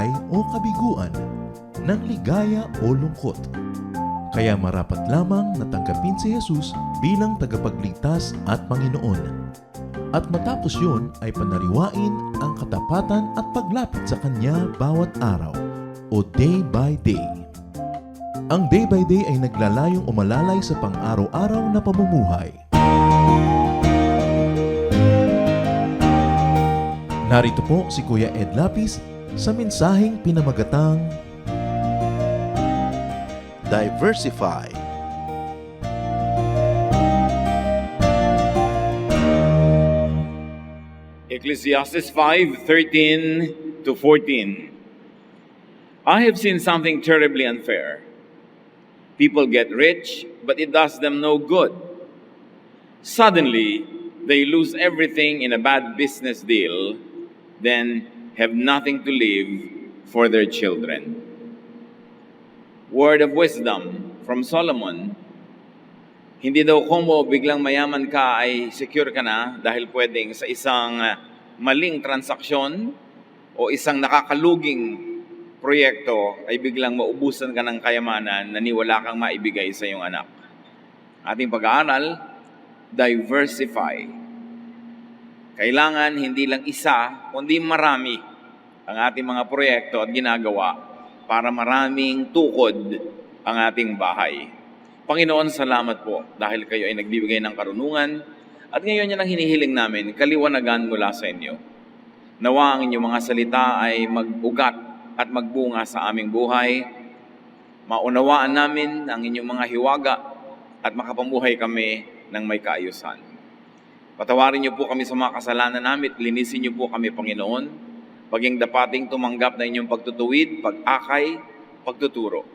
buhay o kabiguan, ng ligaya o lungkot. Kaya marapat lamang na tanggapin si Jesus bilang tagapagligtas at Panginoon. At matapos yun ay panariwain ang katapatan at paglapit sa Kanya bawat araw o day by day. Ang day by day ay naglalayong umalalay sa pang-araw-araw na pamumuhay. Narito po si Kuya Ed Lapis sa mensaheng pinamagatang Diversify. Ecclesiastes 5:13 to 14. I have seen something terribly unfair. People get rich, but it does them no good. Suddenly, they lose everything in a bad business deal, then have nothing to leave for their children. Word of wisdom from Solomon. Hindi daw kung biglang mayaman ka ay secure ka na dahil pwedeng sa isang maling transaksyon o isang nakakaluging proyekto ay biglang maubusan ka ng kayamanan na niwala kang maibigay sa iyong anak. Ating pag-aaral, diversify. Kailangan hindi lang isa, kundi marami ang ating mga proyekto at ginagawa para maraming tukod ang ating bahay. Panginoon, salamat po dahil kayo ay nagbibigay ng karunungan at ngayon yan ang hinihiling namin, kaliwanagan mula sa inyo. Nawa ang inyong mga salita ay mag-ugat at magbunga sa aming buhay. Maunawaan namin ang inyong mga hiwaga at makapamuhay kami ng may kaayusan. Patawarin niyo po kami sa mga kasalanan namin, linisin niyo po kami, Panginoon, maging dapating tumanggap na inyong pagtutuwid, pag-akay, pagtuturo.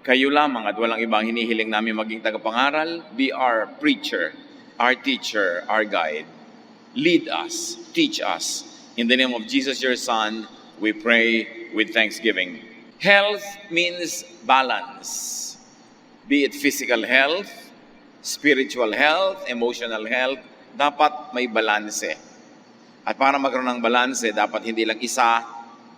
Kayo lamang at walang ibang hinihiling namin maging tagapangaral. Be our preacher, our teacher, our guide. Lead us, teach us. In the name of Jesus, your Son, we pray with thanksgiving. Health means balance. Be it physical health, spiritual health, emotional health, dapat may balanse. At para magkaroon ng balanse, dapat hindi lang isa,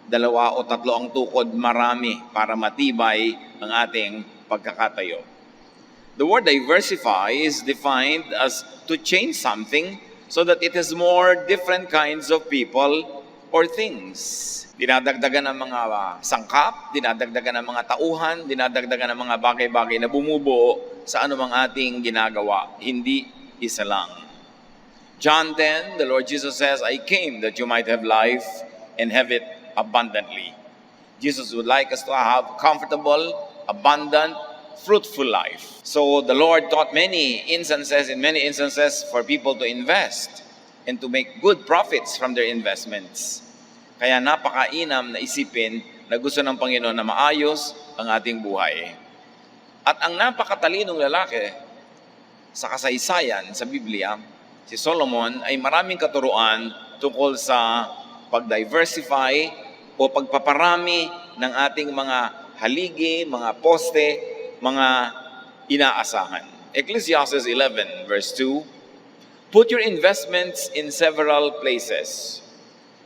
dalawa o tatlo ang tukod, marami para matibay ang ating pagkakatayo. The word diversify is defined as to change something so that it has more different kinds of people or things. Dinadagdagan ng mga sangkap, dinadagdagan ng mga tauhan, dinadagdagan ng mga bagay-bagay na bumubuo sa anumang ating ginagawa. Hindi isa lang. John 10, the Lord Jesus says, I came that you might have life and have it abundantly. Jesus would like us to have comfortable, abundant, fruitful life. So the Lord taught in many instances, for people to invest and to make good profits from their investments. Kaya napakainam na isipin na gusto ng Panginoon na maayos ang ating buhay. At ang napakatalinong lalaki sa kasaysayan sa Biblia, si Solomon, ay maraming katuruan tungkol sa pag-diversify o pagpaparami ng ating mga haligi, mga poste, mga inaasahan. Ecclesiastes 11 verse 2, put your investments in several places,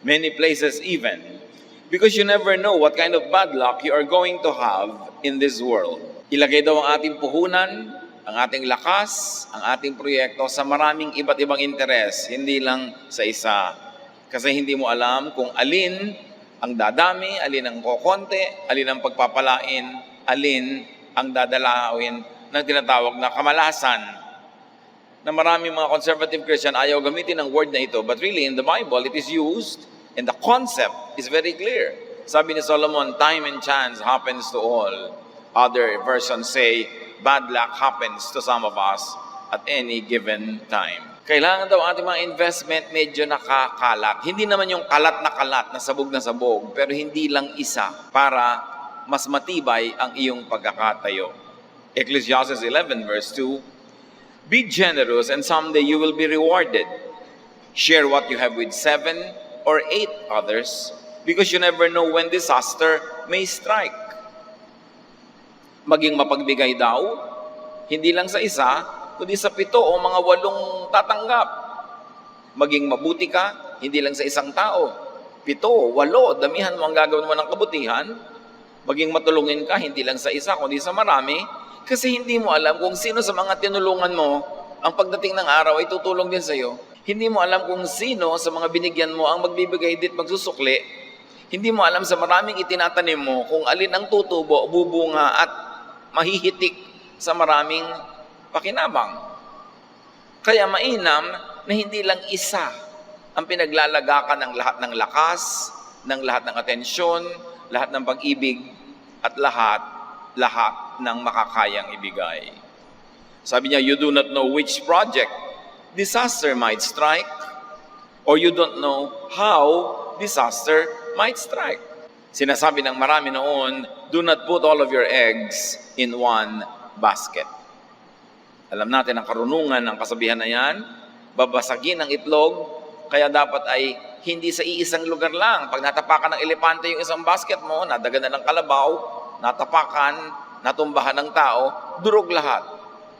many places even, because you never know what kind of bad luck you are going to have in this world. Ilagay daw ang ating puhunan, ang ating lakas, ang ating proyekto sa maraming iba't ibang interes, hindi lang sa isa. Kasi hindi mo alam kung alin ang dadami, alin ang kokonte, alin ang pagpapalain, alin ang dadalawin na tinatawag na kamalasan. Na maraming mga conservative Christian ayaw gamitin ang word na ito, but really in the Bible it is used and the concept is very clear. Sabi ni Solomon, time and chance happens to all. Other versions say, bad luck happens to some of us at any given time. Kailangan daw ating mga investment medyo nakakalat. Hindi naman yung kalat na sabog, pero hindi lang isa para mas matibay ang iyong pagkakatayo. Ecclesiastes 11 verse 2, be generous and someday you will be rewarded. Share what you have with 7 or 8 others because you never know when disaster may strike. Maging mapagbigay daw, hindi lang sa isa, kundi sa 7 o mga 8 tatanggap. Maging mabuti ka, hindi lang sa isang tao, 7, 8, damihan mo ang gagawin mo ng kabutihan, maging matulungin ka, hindi lang sa isa, kundi sa marami, kasi hindi mo alam kung sino sa mga tinulungan mo, ang pagdating ng araw ay tutulong din sa iyo. Hindi mo alam kung sino sa mga binigyan mo ang magbibigay dit magsusukli. Hindi mo alam sa maraming itinatanim mo kung alin ang tutubo, bubunga at mahihitik sa maraming pakinabang. Kaya mainam na hindi lang isa ang pinaglalagakan ng lahat ng lakas, ng lahat ng atensyon, lahat ng pag-ibig, at lahat ng makakayang ibigay. Sabi niya, you do not know which project disaster might strike, or you don't know how disaster might strike. Sinasabi ng marami noon, do not put all of your eggs in one basket. Alam natin ang karunungan ng kasabihan na yan, babasagin ang itlog, kaya dapat ay hindi sa iisang lugar lang. Pag natapakan ng elepante yung isang basket mo, nadagan na ng kalabaw, natapakan, natumbahan ng tao, durog lahat.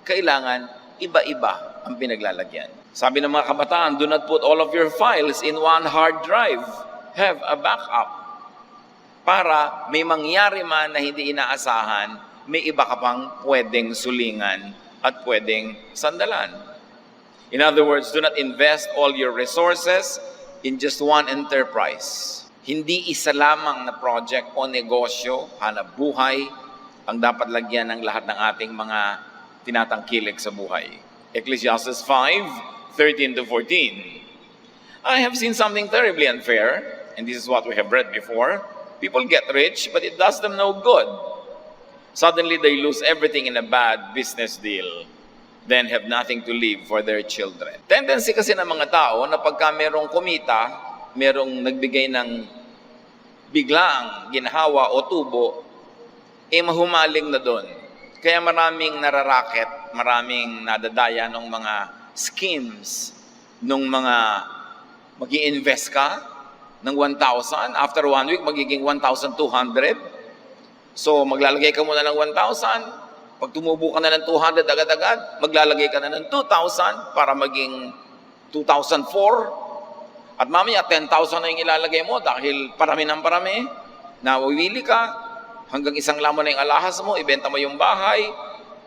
Kailangan iba-iba ang pinaglalagyan. Sabi ng mga kabataan, do not put all of your files in one hard drive. Have a backup. Para may mangyari man na hindi inaasahan, may iba ka pang pwedeng sulingan at pwedeng sandalan. In other words, do not invest all your resources in just one enterprise. Hindi isa lamang na project o negosyo, hanap buhay, ang dapat lagyan ng lahat ng ating mga tinatangkilik sa buhay. Ecclesiastes 5:13-14. I have seen something terribly unfair, and this is what we have read before. People get rich, but it does them no good. Suddenly they lose everything in a bad business deal, then have nothing to leave for their children. Tendency kasi ng mga tao na pagka merong kumita, merong nagbigay ng biglaang ginhawa o tubo, mahumaling na doon. Kaya maraming nararaket, maraming nadadaya ng mga schemes, nung mga mag-i-invest ka ng 1,000, after 1 week magiging 1,200. So maglalagay ka muna ng 1,000, pag tumubo ka na ng 200 agad-agad, maglalagay ka na ng 2,000 para maging 2,004. At mamaya 10,000 na yung ilalagay mo dahil parami ng parami, nawawili ka, hanggang isang lamon na yung alahas mo, ibenta mo yung bahay,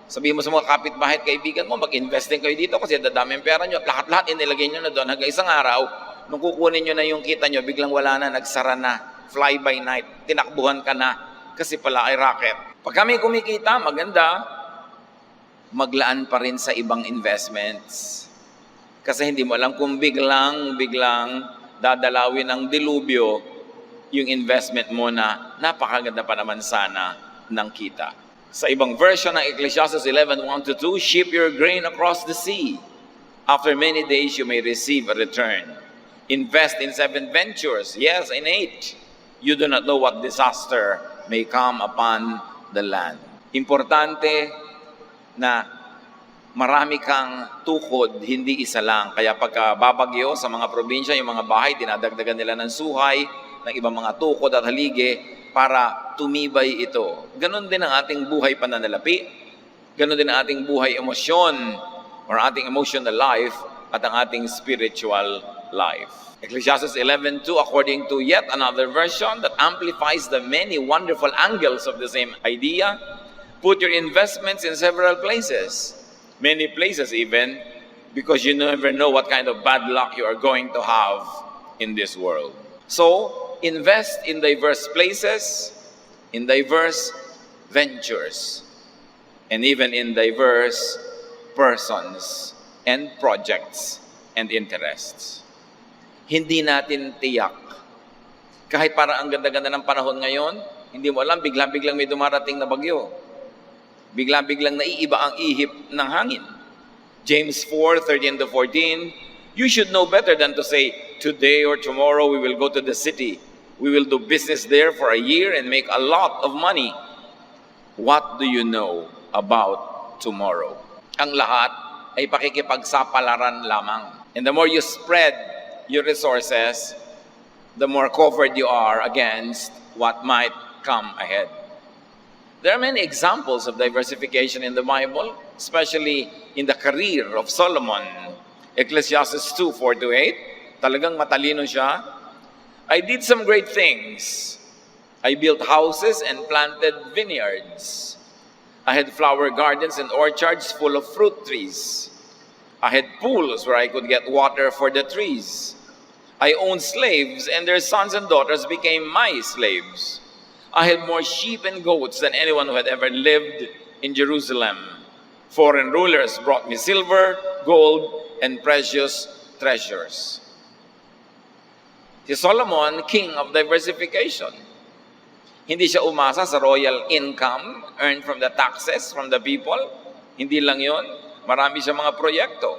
sabihin mo sa mga kapitbahay at kaibigan mo, mag-invest din kayo dito kasi dadami ang pera nyo at lahat-lahat inilagay nyo na doon. Hanggang isang araw, nung kukunin nyo na yung kita nyo, biglang wala na, nagsara na, fly by night, tinakbuhan ka na, kasi pala ay racket. Pag kami kumikita, maganda, maglaan pa rin sa ibang investments. Kasi hindi mo alam kung biglang dadalawin ng dilubyo yung investment mo na napakaganda pa naman sana ng kita. Sa ibang version ng Ecclesiastes 11:1-2, ship your grain across the sea. After many days you may receive a return. Invest in 7 ventures, yes, in 8. You do not know what disaster may come upon the land. Importante na marami kang tukod, hindi isa lang. Kaya pagka babagyo sa mga probinsya, yung mga bahay, dinadagdagan nila ng suhay, ng ibang mga tukod at haligi para tumibay ito. Ganon din ang ating buhay pananalapi. Ganon din ang ating buhay emosyon or ating emotional life at ang ating spiritual life. Ecclesiastes 11:2, according to yet another version that amplifies the many wonderful angles of the same idea, put your investments in several places. Many places even, because you never know what kind of bad luck you are going to have in this world. So, invest in diverse places, in diverse ventures, and even in diverse persons and projects and interests. Hindi natin tiyak. Kahit parang ang ganda-ganda ng panahon ngayon, hindi mo alam, biglang-biglang may dumarating na bagyo. Biglang-biglang naiiba ang ihip ng hangin. James 4:13-14, you should know better than to say, today or tomorrow we will go to the city. We will do business there for a year and make a lot of money. What do you know about tomorrow? Ang lahat ay pakikipagsapalaran lamang. And the more you spread your resources, the more covered you are against what might come ahead. There are many examples of diversification in the Bible, especially in the career of Solomon. Ecclesiastes 2:4-8, talagang matalino siya. I did some great things. I built houses and planted vineyards. I had flower gardens and orchards full of fruit trees. I had pools where I could get water for the trees. I owned slaves, and their sons and daughters became my slaves. I had more sheep and goats than anyone who had ever lived in Jerusalem. Foreign rulers brought me silver, gold, and precious treasures. Si Solomon, king of diversification. Hindi siya umasa sa royal income earned from the taxes from the people. Hindi lang yon. Marami siya mga proyekto.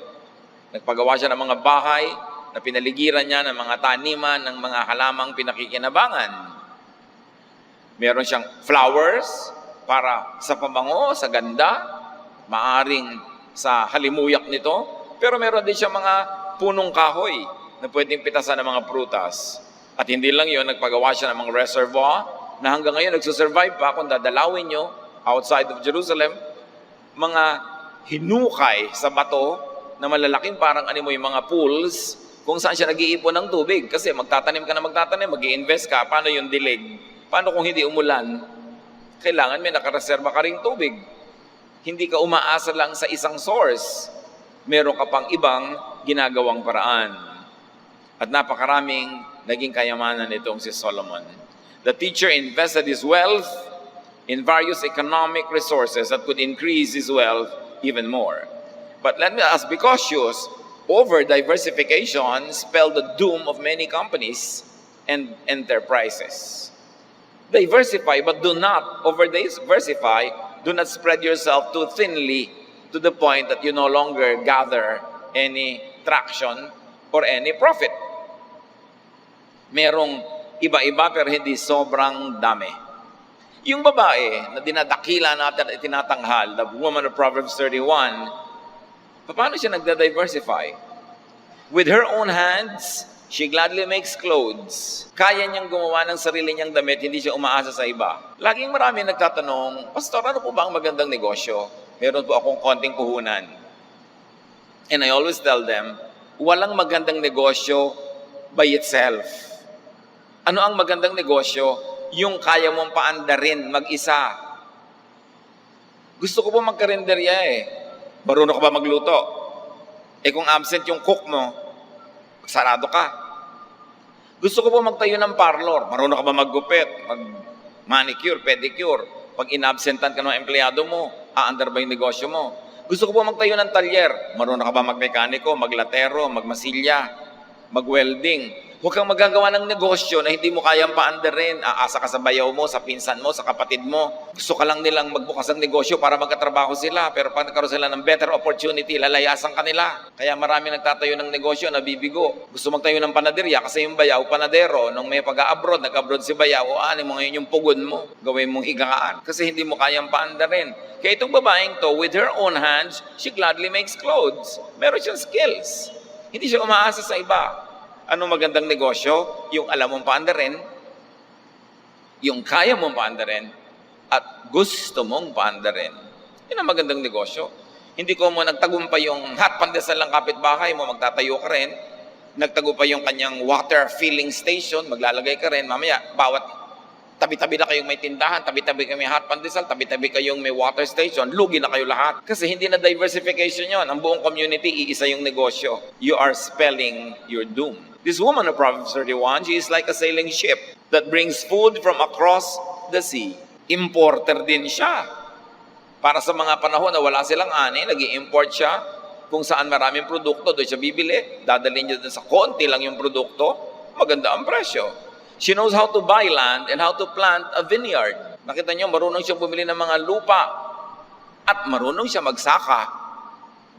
Nagpagawa siya ng mga bahay na pinaligiran niya ng mga taniman, ng mga halamang pinakikinabangan. Meron siyang flowers para sa pabango, sa ganda, maaring sa halimuyak nito. Pero meron din siya mga punong kahoy na pwedeng pitasan ng mga prutas. At hindi lang yun, nagpagawa siya ng mga reservoir na hanggang ngayon nagsusurvive pa kung dadalawin nyo outside of Jerusalem, mga hinukay sa bato na malalaking parang yung mga pools kung saan siya nag-iipon ng tubig. Kasi magtatanim ka na magtatanim, mag-i-invest ka, paano yung dilig? Paano kung hindi umulan? Kailangan may nakareserba ka ring tubig. Hindi ka umaasa lang sa isang source. Meron ka pang ibang ginagawang paraan. At napakaraming naging kayamanan nitong si Solomon. The teacher invested his wealth in various economic resources that could increase his wealth even more. But let me ask, be cautious. Over-diversification spelled the doom of many companies and enterprises. Diversify, but do not over-diversify. Do not spread yourself too thinly to the point that you no longer gather any traction or any profit. Merong iba-iba pero hindi sobrang dami. Yung babae na dinadakila natin at tinatanghal, the woman of Proverbs 31, paano siya nagda-diversify? With her own hands, she gladly makes clothes. Kaya niyang gumawa ng sarili niyang damit, hindi siya umaasa sa iba. Laging marami nagtatanong, Pastor, ano po ba ang magandang negosyo? Meron po akong konting puhunan. And I always tell them, walang magandang negosyo by itself. Ano ang magandang negosyo? Yung kaya mong paandarin mag-isa. Gusto ko po magkarinderya eh. Marunong ka ba magluto? Eh kung absent yung cook mo, sarado ka. Gusto ko po magtayo ng parlor. Marunong ka ba maggupit? Mag-manicure, pedicure. Pag inabsentan ka ng empleyado mo, aandar ba yung negosyo mo? Gusto ko po magtayo ng talyer. Marunong ka ba magmekaniko, maglatero, magmasilya, mag-welding? Huwag kang magagawa ng negosyo na hindi mo kayang paandarin. Aasa ka sa bayaw mo, sa pinsan mo, sa kapatid mo. Gusto ka lang nilang magbukas ng negosyo para magkatrabaho sila. Pero pag nagkaroon sila ng better opportunity, lalayasan ka nila. Kaya marami nagtatayo ng negosyo na bibigo. Gusto magtayo ng panaderya kasi yung bayaw, panadero. Nung may pag-abroad, nag-abroad si bayaw, ano mo ngayon yung pugon mo? Gawin mong higaan. Kasi hindi mo kayang paandarin. Kaya itong babaeng to, with her own hands, she gladly makes clothes. Meron siyang skills. Hindi siya umaasa sa iba. Ano magandang negosyo? Yung alam mong paandarin, yung kaya mong paandarin, at gusto mong paandarin. Yun ang magandang negosyo. Hindi ko mo nagtagumpay yung hot pandesal lang kapitbahay mo, magtatayo ka rin. Nagtagumpay yung kanyang water filling station, maglalagay ka rin. Mamaya, bawat tabi-tabi na kayong may tindahan, tabi-tabi kayong may hot pandesal, tabi-tabi kayong may water station, lugi na kayo lahat. Kasi hindi na diversification yon. Ang buong community, iisa yung negosyo. You are spelling your doom. This woman of Proverbs 31, she is like a sailing ship that brings food from across the sea. Importer din siya. Para sa mga panahon na wala silang ani, nag-i-import siya. Kung saan maraming produkto, doon siya bibili. Dadalhin niya doon sa konti lang yung produkto. Maganda ang presyo. She knows how to buy land and how to plant a vineyard. Nakita niyo, marunong siyang bumili ng mga lupa. At marunong siya magsaka.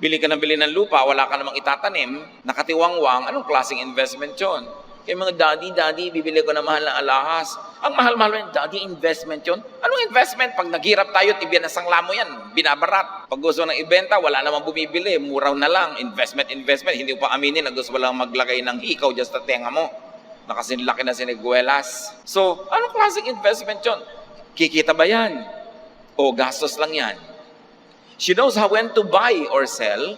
Bili ka ng lupa, wala ka namang itatanim, nakatiwangwang, anong klaseng investment yun? Kaya mga daddy, bibili ko na mahal na alahas. Ang mahal-mahal yung daddy, investment yun. Anong investment? Pag naghirap tayo, ibinasangla mo yan, binabarat. Pag gusto ng ibenta, wala namang bumibili, muraw na lang, investment. Hindi mo pa aminin na gusto mo lang maglagay ng hikaw dyan sa tenga mo. Nakasinlaki na siniguelas. So, anong klaseng investment yun? Kikita ba yan? O gastos lang yan? She knows how when to buy or sell.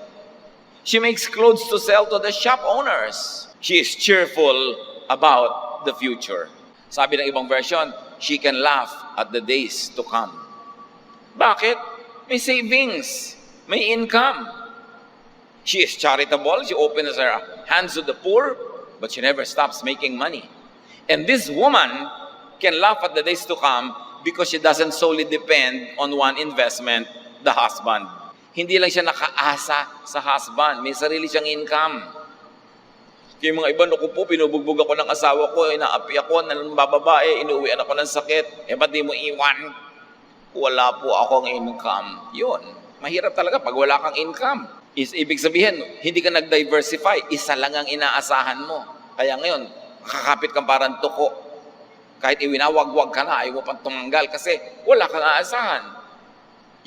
She makes clothes to sell to the shop owners. She is cheerful about about the future. Sabi ng ibang version, she can laugh at the days to come. Bakit? May savings, may income. She is charitable, she opens her hands to the poor, but she never stops making money. And this woman can laugh at the days to come because she doesn't solely depend on one investment, the husband. Hindi lang siya nakaasa sa husband, may sarili siyang income. Kaya mga iba, naku po, pinubugbog ako ng asawa ko, inaapi ako ng bababae, inuwian ako ng sakit, ba't di mo iwan? Wala po akong income. Yun, mahirap talaga pag wala kang income. Ibig sabihin, hindi ka nag-diversify, isa lang ang inaasahan mo. Kaya ngayon, kakapit kang parang tuko. Kahit iwinawag-wag ka na, ayaw mo pang tumanggal kasi wala kang aasahan.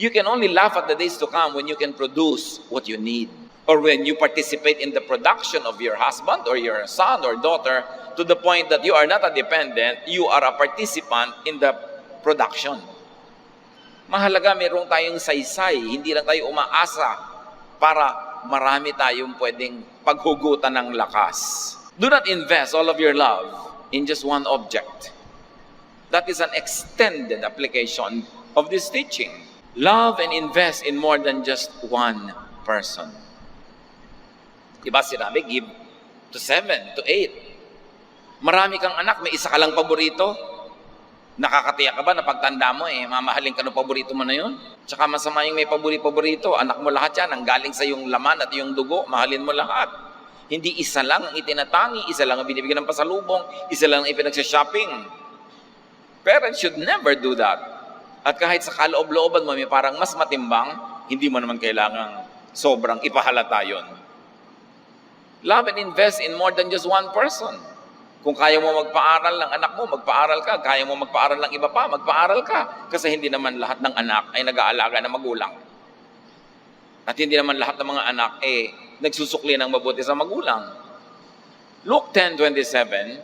You can only laugh at the days to come when you can produce what you need. Or when you participate in the production of your husband or your son or daughter to the point that you are not a dependent, you are a participant in the production. Mahalaga mayroong tayong saysay, hindi lang tayo umaasa para marami tayong pwedeng paghugutan ng lakas. Do not invest all of your love in just one object. That is an extended application of this teaching. Love and invest in more than just one person. Diba sinabi, give to 7, to 8. Marami kang anak, may isa ka lang paborito. Nakakatiyak ka ba na pagtanda mo, mamahalin ka ng paborito mo na yun? Tsaka masama yung may paborito, anak mo lahat yan, ang galing sa yung laman at yung dugo, mahalin mo lahat. Hindi isa lang ang itinatangi, isa lang ang binibigyan ng pasalubong, isa lang ang ipinagsha-shopping. Parents should never do that. At kahit sa kaloob-looban mo, may parang mas matimbang, hindi mo naman kailangang sobrang ipahalata yun. Love and invest in more than just one person. Kung kaya mo magpaaral ng anak mo, magpaaral ka. Kaya mo magpaaral ng iba pa, magpaaral ka. Kasi hindi naman lahat ng anak ay nag-aalaga ng magulang. At hindi naman lahat ng mga anak nagsusukli ng mabuti sa magulang. Luke 10:27,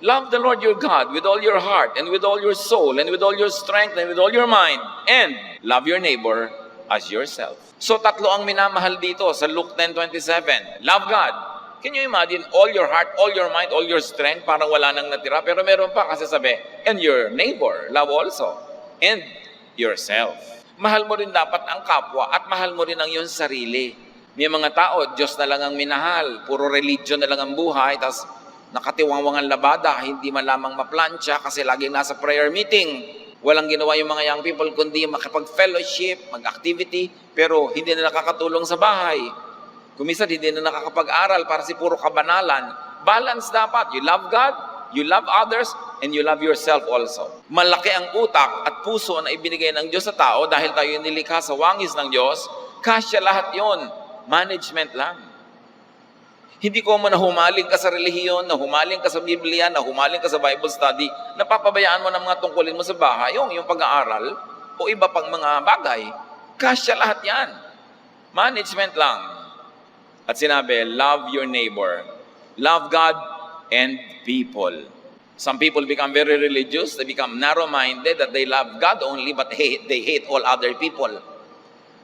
love the Lord your God with all your heart and with all your soul and with all your strength and with all your mind, and love your neighbor as yourself. So tatlo ang minamahal dito sa Luke 10:27. Love God. Can you imagine all your heart, all your mind, all your strength, parang wala nang natira, pero meron pa kasi sabi, and your neighbor, love also, and yourself. Mahal mo rin dapat ang kapwa at mahal mo rin ang iyong sarili. May mga tao, Diyos na lang ang minahal, puro religion na lang ang buhay, tapos nakatiwangwang ang labada, hindi man lamang maplansya kasi laging nasa prayer meeting. Walang ginawa yung mga young people kundi makapag-fellowship, mag-activity, pero hindi na nakakatulong sa bahay. Kuminsan hindi na nakakapag-aral para si puro kabanalan. Balance dapat. You love God, you love others, and you love yourself also. Malaki ang utak at puso na ibinigay ng Diyos sa tao dahil tayo nilikha sa wangis ng Diyos. Kasya lahat yon. Management lang. Hindi ko mo na humaling ka sa relihiyon, na humaling ka sa Biblia, na humaling ka sa Bible study, napapabayaan mo ng mga tungkulin mo sa bahay, yung pag-aaral, o iba pang mga bagay. Kasya lahat yan. Management lang. At sinabi, love your neighbor. Love God and people. Some people become very religious. They become narrow-minded that they love God only, but they hate all other people.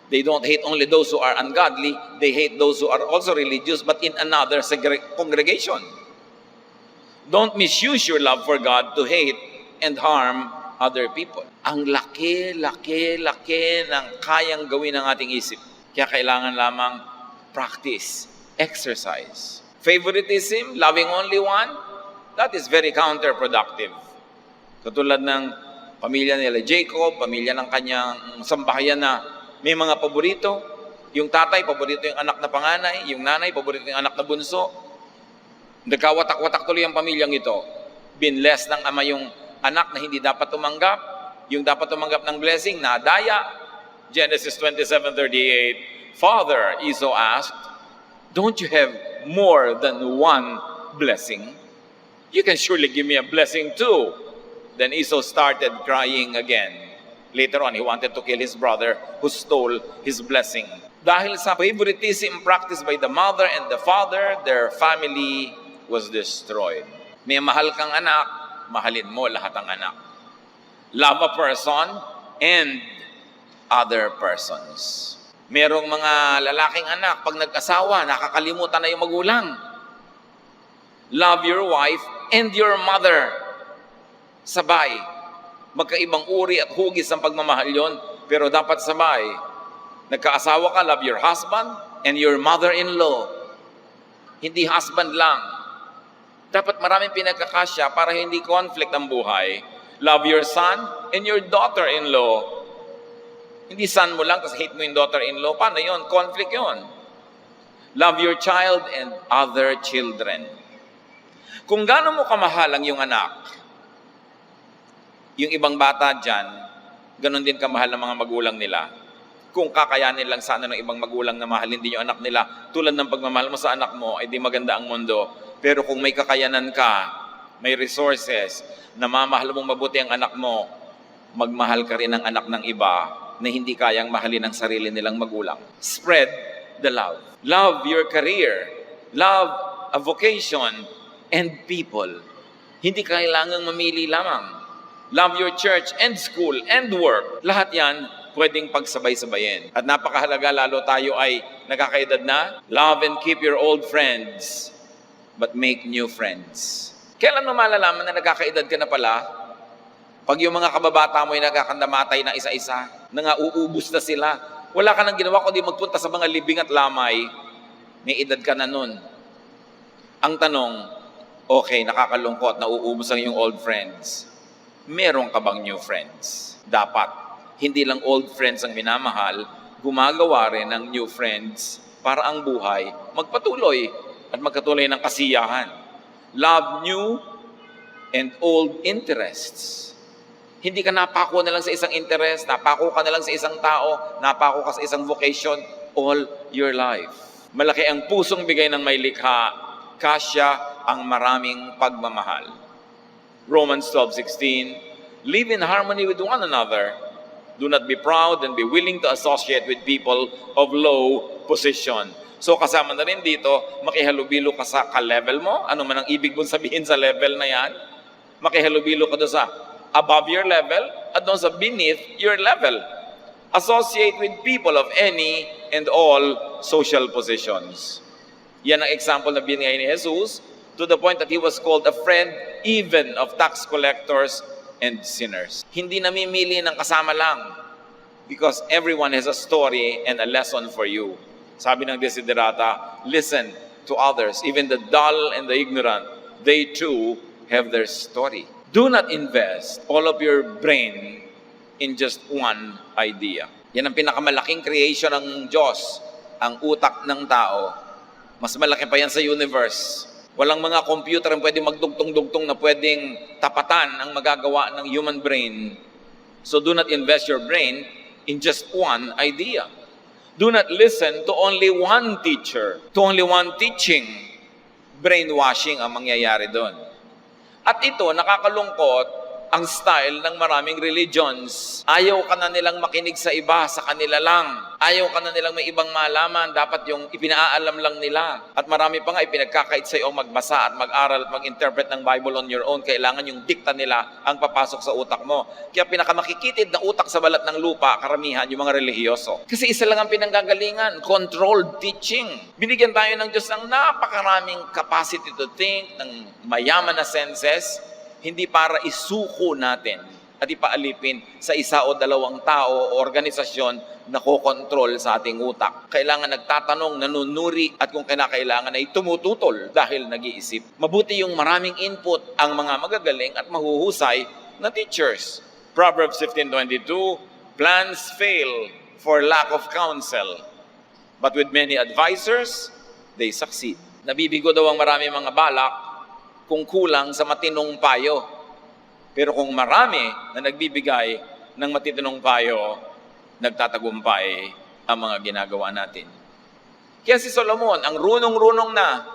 They don't hate only those who are ungodly. They hate those who are also religious, but in another congregation. Don't misuse your love for God to hate and harm other people. Ang laki ng kayang gawin ng ating isip. Kaya kailangan lamang practice, exercise. Favoritism, loving only one, that is very counterproductive. Katulad ng pamilya nila Jacob, pamilya ng kanyang sambahayan na may mga paborito. Yung tatay, paborito yung anak na panganay. Yung nanay, paborito yung anak na bunso. Nagkawatak-watak tuloy ang pamilyang ito. Binless ng ama yung anak na hindi dapat tumanggap. Yung dapat tumanggap ng blessing, nadaya. Genesis 27:38. Father, Esau asked, don't you have more than one blessing? You can surely give me a blessing too. Then Esau started crying again. Later on, he wanted to kill his brother who stole his blessing. Dahil sa favoritism practiced by the mother and the father, their family was destroyed. May mahal kang anak, mahalin mo lahat ang anak. Love a person and other persons. Merong mga lalaking anak, pag nag-asawa, nakakalimutan na yung magulang. Love your wife and your mother. Sabay. Magkaibang uri at hugis ng pagmamahal yon, pero dapat sabay. Nagkaasawa ka, love your husband and your mother-in-law. Hindi husband lang. Dapat maraming pinagkakasya para hindi conflict ang buhay. Love your son and your daughter-in-law. Hindi son mo lang kasi hate mo yung daughter-in-law. Paano yon? Conflict yon. Love your child and other children. Kung gaano mo kamahal ang iyong anak, yung ibang bata dyan, ganon din kamahal ng mga magulang nila. Kung kakayanin lang sana ng ibang magulang na mahalin din yung anak nila, tulad ng pagmamahal mo sa anak mo, ay di maganda ang mundo. Pero kung may kakayanan ka, may resources, na mamahal mong mabuti ang anak mo, magmahal ka rin ng anak ng iba na hindi kayang mahalin ang sarili nilang magulang. Spread the love. Love your career. Love a vocation and people. Hindi kailangang mamili lamang. Love your church and school and work. Lahat yan pwedeng pagsabay-sabayin. At napakahalaga, lalo tayo ay nakakaedad na. Love and keep your old friends, but make new friends. Kailan mo malalaman na nagkakaedad ka na pala? Pag yung mga kababata mo ay nagkakandamatay na isa-isa, uubos na sila. Wala ka nang ginawa kundi magpunta sa mga libing at lamay, may edad ka na nun. Ang tanong, okay, nakakalungkot, nauubos ang iyong old friends. Meron ka bang new friends? Dapat, hindi lang old friends ang minamahal, gumagawa rin ng new friends para ang buhay magpatuloy at magkatuloy ng kasiyahan. Love new and old interests. Hindi ka napako na lang sa isang interest, napako ka na lang sa isang tao, napako ka sa isang vocation all your life. Malaki ang pusong bigay ng may likha, kasya ang maraming pagmamahal. Romans 12:16, live in harmony with one another. Do not be proud and be willing to associate with people of low position. So kasama na rin dito, makihalubilo ka sa ka-level mo. Ano man ang ibig mong sabihin sa level na yan? Makihalubilo ka doon sa above your level at doon sa beneath your level. Associate with people of any and all social positions. Yan ang example na binigay ni Jesus to the point that he was called a friend even of tax collectors and sinners. Hindi namimili ng kasama lang because everyone has a story and a lesson for you. Sabi ng Desiderata, listen to others, even the dull and the ignorant, they too have their story. Do not invest all of your brain in just one idea. Yan ang pinakamalaking creation ng Diyos, ang utak ng tao. Mas malaki pa yan sa universe. Walang mga computer ang pwedeng magdugtong-dugtong na pwedeng tapatan ang magagawa ng human brain. So do not invest your brain in just one idea. Do not listen to only one teacher, to only one teaching. Brainwashing ang mangyayari doon. At ito, nakakalungkot, ang style ng maraming religions. Ayaw ka na nilang makinig sa iba, sa kanila lang. Ayaw ka na nilang may ibang malaman, dapat yung ipinaalam lang nila. At marami pa nga ipinagkakait sa iyo magbasa at mag-aral at mag-interpret ng Bible on your own. Kailangan yung dikta nila ang papasok sa utak mo. Kaya pinakamakikitid na utak sa balat ng lupa, karamihan yung mga relihiyoso. Kasi isa lang ang pinanggagalingan, controlled teaching. Binigyan tayo ng Diyos ng napakaraming capacity to think, ng mayaman na senses, hindi para isuko natin at ipaalipin sa isa o dalawang tao o organisasyon na kokontrol sa ating utak. Kailangan nagtatanong, nanunuri, at kung kinakailangan ay tumututol dahil nag-iisip. Mabuti yung maraming input ang mga magagaling at mahuhusay na teachers. Proverbs 15:22, plans fail for lack of counsel, but with many advisors, they succeed. Nabibigo daw ang maraming mga balak kung kulang sa matinong payo. Pero kung marami na nagbibigay ng matitinong payo, nagtatagumpay ang mga ginagawa natin. Kaya si Solomon, ang runong-runong na,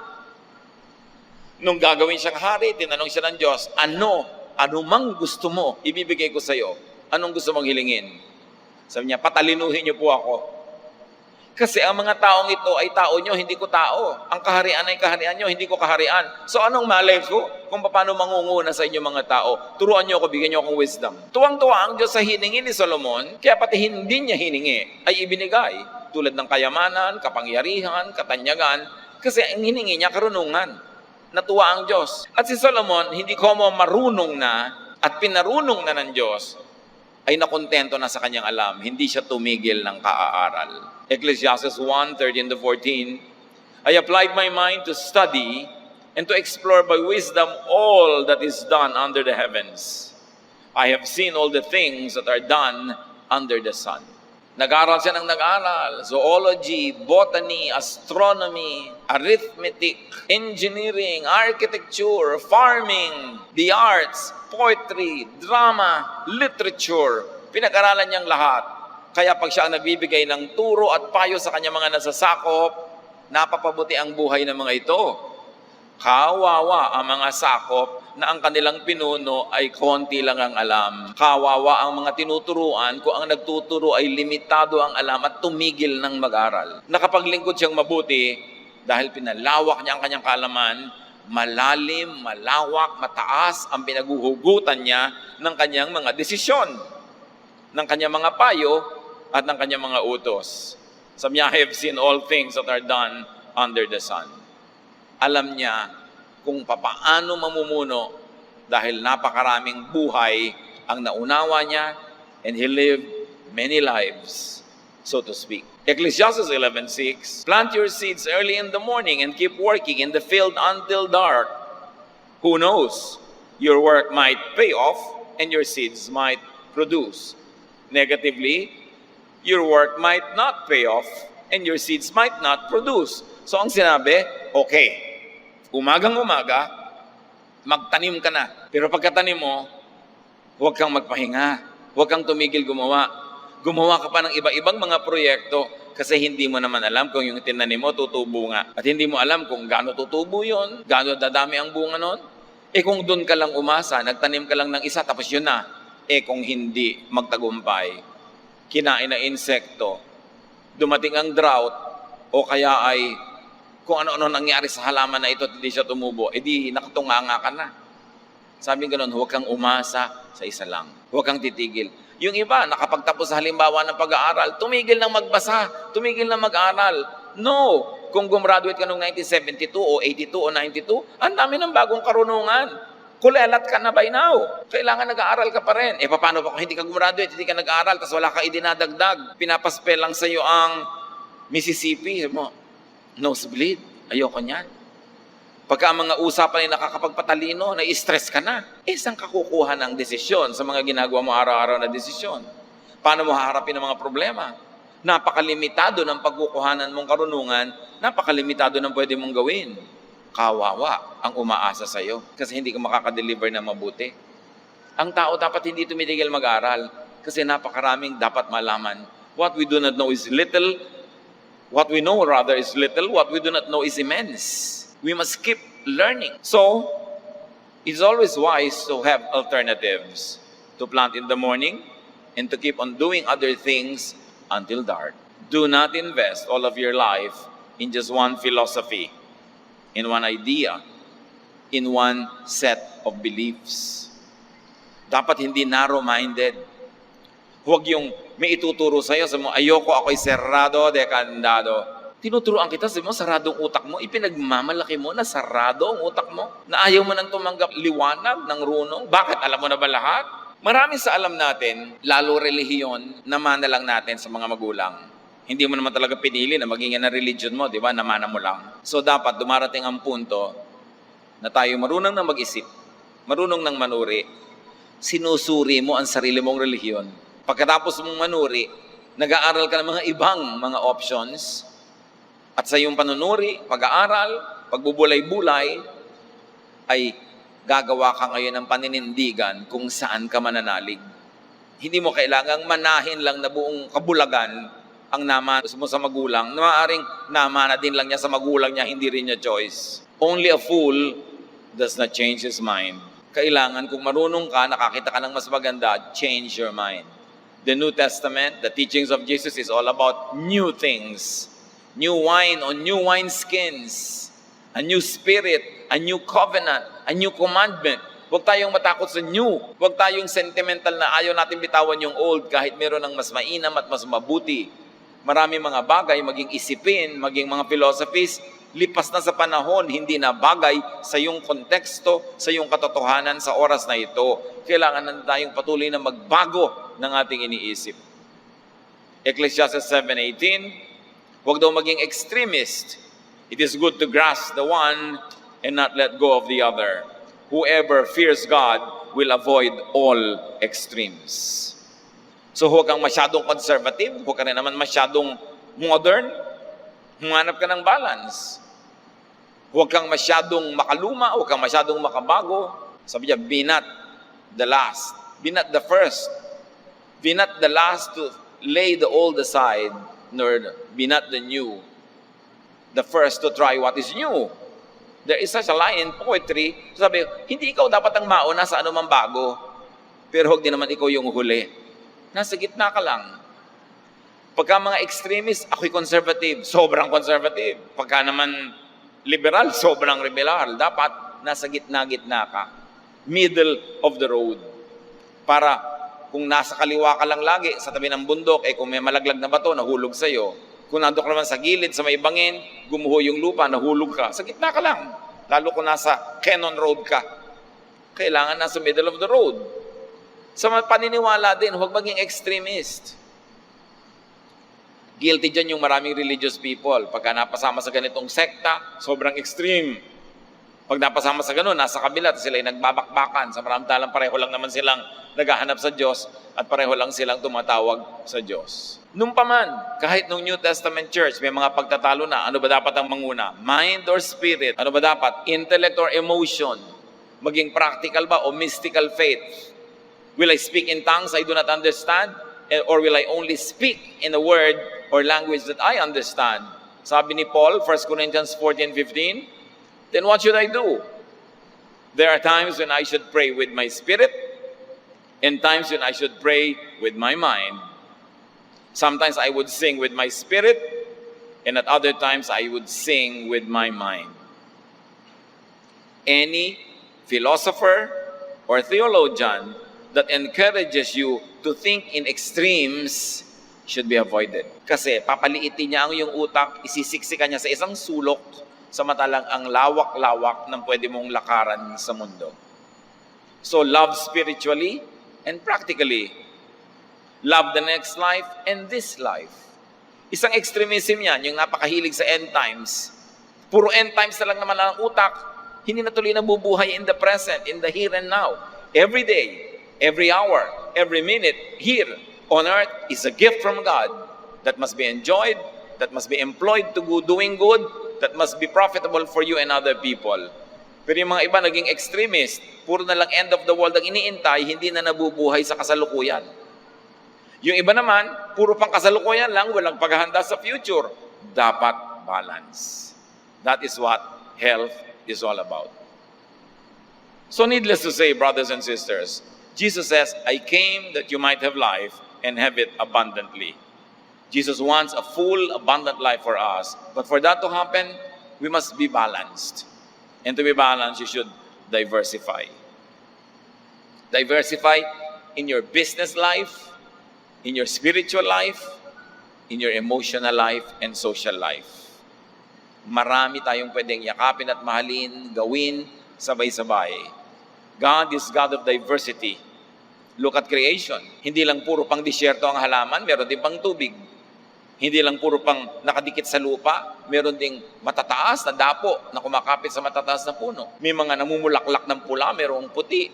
nung gagawin siyang hari, tinanong siya ng Diyos, ano mang gusto mo, ibibigay ko sa iyo. Anong gusto mong hilingin? Sabi niya, patalinuhin niyo po ako. Kasi ang mga taong ito ay tao nyo, hindi ko tao. Ang kaharian ay kaharian nyo, hindi ko kaharian. So anong malay ko kung paano mangunguna sa inyo mga tao? Turuan nyo ako, bigyan nyo akong wisdom. Tuwang-tuwa ang Diyos sa hiningi ni Solomon, kaya pati hindi niya hiningi ay ibinigay. Tulad ng kayamanan, kapangyarihan, katanyagan, kasi ang hiningi niya karunungan. Natuwa ang Diyos. At si Solomon, hindi como marunong na at pinarunong na ng Diyos, ay nakontento na sa kanyang alam. Hindi siya tumigil ng kaaaral. Ecclesiastes 1:13-14, I applied my mind to study and to explore by wisdom all that is done under the heavens. I have seen all the things that are done under the sun. Nag-aral siya ng nag-aral. Zoology, botany, astronomy, arithmetic, engineering, architecture, farming, the arts, poetry, drama, literature. Pinag-aralan niyang lahat. Kaya pag siya ang nagbibigay ng turo at payo sa kanyang mga nasasakop, napapabuti ang buhay ng mga ito. Kawawa ang mga sakop na ang kanilang pinuno ay konti lang ang alam. Kawawa ang mga tinuturuan kung ang nagtuturo ay limitado ang alam at tumigil ng mag-aral. Nakapaglingkod siyang mabuti dahil pinalawak niya ang kanyang kaalaman, malalim, malawak, mataas ang pinaguhugutan niya ng kanyang mga desisyon, ng kanyang mga payo at ng kanyang mga utos. Sabi niya, I have seen all things that are done under the sun. Alam niya kung papaano mamumuno dahil napakaraming buhay ang naunawa niya and he lived many lives, so to speak. Ecclesiastes 11:6, plant your seeds early in the morning and keep working in the field until dark. Who knows? Your work might pay off and your seeds might produce. Negatively, your work might not pay off and your seeds might not produce. So ang sinabi, okay, umagang-umaga, magtanim ka na. Pero pagkatanim mo, huwag kang magpahinga. Huwag kang tumigil gumawa. Gumawa ka pa ng iba-ibang mga proyekto kasi hindi mo naman alam kung yung tinanim mo tutubo nga. At hindi mo alam kung gaano tutubo yun, gaano dadami ang bunga nun. Eh kung doon ka lang umasa, nagtanim ka lang ng isa, tapos yun na. Eh kung hindi magtagumpay, kinain na insekto, dumating ang drought, o kaya ay kung ano-ano nangyari sa halaman na ito at hindi siya tumubo, edi nakatunganga ka na. Sabi ganoon, huwag kang umasa sa isa lang. Huwag kang titigil. Yung iba, nakapagtapos sa halimbawa ng pag-aaral, tumigil ng magbasa, tumigil ng mag-aaral. No! Kung gumraduate ka noong 1972 o 82 o 92, ang dami ng bagong karunungan. Kulelat ka na by now. Kailangan nag-aaral ka pa rin. Eh, paano pa kung hindi ka gumraduate, hindi ka nag-aaral, tapos wala ka idinadagdag. Pinapaspel lang sa iyo ang Mississippi. Nosebleed. Ayoko niyan. Pagka ang mga usapan ay nakakapagpatalino, na-stress ka na. Saan ka kukuha ng desisyon sa mga ginagawa mo araw-araw na desisyon? Paano mo haharapin ang mga problema? Napakalimitado ng pagkukuhanan mong karunungan, napakalimitado ng pwede mong gawin. Kawawa ang umaasa sa iyo kasi hindi ka makakadeliver na mabuti. Ang tao dapat hindi tumitigil mag-aral kasi napakaraming dapat malaman. What we do not know is little. What we know rather is little. What we do not know is immense. We must keep learning. So, it's always wise to have alternatives. To plant in the morning and to keep on doing other things until dark. Do not invest all of your life in just one philosophy, in one idea, in one set of beliefs. Dapat hindi narrow-minded. Huwag yung may ituturo sa'yo, sabi mo, ayoko ako'y serrado de candado. Tinuturoan kita, sabi mo, saradong utak mo, ipinagmamalaki mo na sarado ang utak mo, na ayaw mo nang tumanggap liwanag ng runong. Bakit? Alam mo na ba lahat? Marami sa alam natin, lalo relihiyon, namana lang natin sa mga magulang. Hindi mo naman talaga pinili na maging yan ang religion mo, di ba? Namana mo lang. So dapat dumarating ang punto na tayo marunong na mag-isip, marunong nang manuri, sinusuri mo ang sarili mong relihiyon. Pagkatapos mong manuri, nag-aaral ka ng mga ibang mga options at sa iyong panunuri, pag-aaral, pagbubulay-bulay, ay gagawa ka ngayon ng paninindigan kung saan ka mananalig. Hindi mo kailangang manahin lang na buong kabulagan ang nama mo sa magulang. Maaaring namana din lang niya sa magulang niya, hindi rin niya choice. Only a fool does not change his mind. Kailangan kung marunong ka, nakakita ka ng mas maganda, change your mind. The New Testament, the teachings of Jesus is all about new things. New wine on new wineskins. A new spirit, a new covenant, a new commandment. Huwag tayong matakot sa new. Huwag tayong sentimental na ayaw natin bitawan yung old kahit meron ng mas mainam at mas mabuti. Marami mga bagay, maging isipin, maging mga philosophies, lipas na sa panahon, hindi na bagay sa iyong konteksto, sa iyong katotohanan sa oras na ito. Kailangan na tayong patuloy na magbago ng ating iniisip. Ecclesiastes 7:18, huwag daw maging extremist. It is good to grasp the one and not let go of the other. Whoever fears God will avoid all extremes. So huwag kang masyadong conservative, huwag ka rin naman masyadong modern. Humanap ka ng balance. Huwag kang masyadong makaluma, huwag kang masyadong makabago. Sabi niya, be not the last, be not the first, be not the last to lay the old aside, nor be not the new, the first to try what is new. There is such a line in poetry, sabi, hindi ikaw dapat ang mauna sa anumang bago, pero huwag din naman ikaw yung huli. Nasa gitna ka lang. Pagka mga extremist, ako'y conservative, sobrang conservative. Pagka naman liberal, sobrang liberal. Dapat nasa gitna-gitna ka. Middle of the road. Para kung nasa kaliwa ka lang lagi, sa tabi ng bundok, kung may malaglag na bato, nahulog sa'yo. Kung nandun ka naman sa gilid, sa may bangin, gumuho yung lupa, nahulog ka. Sa gitna ka lang. Lalo kung nasa Cannon Road ka. Kailangan nasa middle of the road. Sa paniniwala din, huwag maging extremist. Guilty dyan yung maraming religious people. Pagka napasama sa ganitong sekta, sobrang extreme. Pag napasama sa ganun, nasa kabila, sila ay nagbabakbakan. Sa maramdalang pareho lang naman silang naghahanap sa Diyos at pareho lang silang tumatawag sa Diyos. Nung paman, kahit nung New Testament church, may mga pagtatalo na, ano ba dapat ang manguna? Mind or spirit? Ano ba dapat? Intellect or emotion? Maging practical ba o mystical faith? Will I speak in tongues I do not understand? Or will I only speak in a word or language that I understand? Sabi ni Paul, 1 Corinthians 14:15, then what should I do? There are times when I should pray with my spirit and times when I should pray with my mind. Sometimes I would sing with my spirit and at other times I would sing with my mind. Any philosopher or theologian that encourages you to think in extremes should be avoided. Kasi papaliitin niya ang iyong utak, isisiksika niya sa isang sulok, samantalang ang lawak-lawak ng pwede mong lakaran sa mundo. So love spiritually and practically. Love the next life and this life. Isang extremism yan, yung napakahilig sa end times. Puro end times na lang naman ang utak, hindi na tuloy nabubuhay in the present, in the here and now. Every day, every hour, every minute here on earth is a gift from God that must be enjoyed, that must be employed to doing good, that must be profitable for you and other people. Pero yung mga iba naging extremist, puro na lang end of the world ang iniintay, hindi na nabubuhay sa kasalukuyan. Yung iba naman, puro pang kasalukuyan lang, walang paghahanda sa future. Dapat balance. That is what health is all about. So needless to say, brothers and sisters, Jesus says, I came that you might have life and have it abundantly. Jesus wants a full, abundant life for us. But for that to happen, we must be balanced. And to be balanced, you should diversify. Diversify in your business life, in your spiritual life, in your emotional life, and social life. Marami tayong pwedeng yakapin at mahalin, gawin, sabay-sabay. God is God of diversity. Look at creation. Hindi lang puro pang disyerto ang halaman, meron din pang tubig. Hindi lang puro pang nakadikit sa lupa, meron ding matataas na dapo na kumakapit sa matataas na puno. May mga namumulaklak ng pula, merong puti.